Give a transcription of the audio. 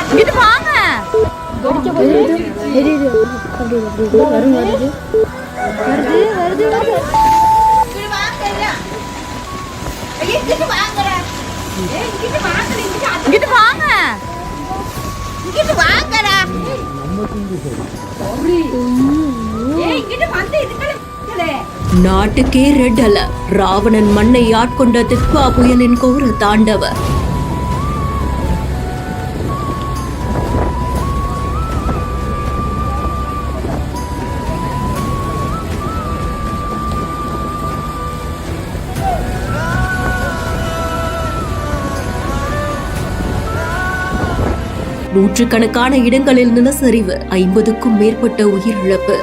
இங்கிட்டு வாங்க. நாட்டுக்கே ரெட் அலர்ட். ராவணன் மண்ணை ஆட்கொண்ட தித்வா புயலின் கோர தாண்டவ. நூற்றுக்கணக்கான இடங்களில் நிலச்சரிவு, 50க்கும் மேற்பட்ட உயிரிழப்பு.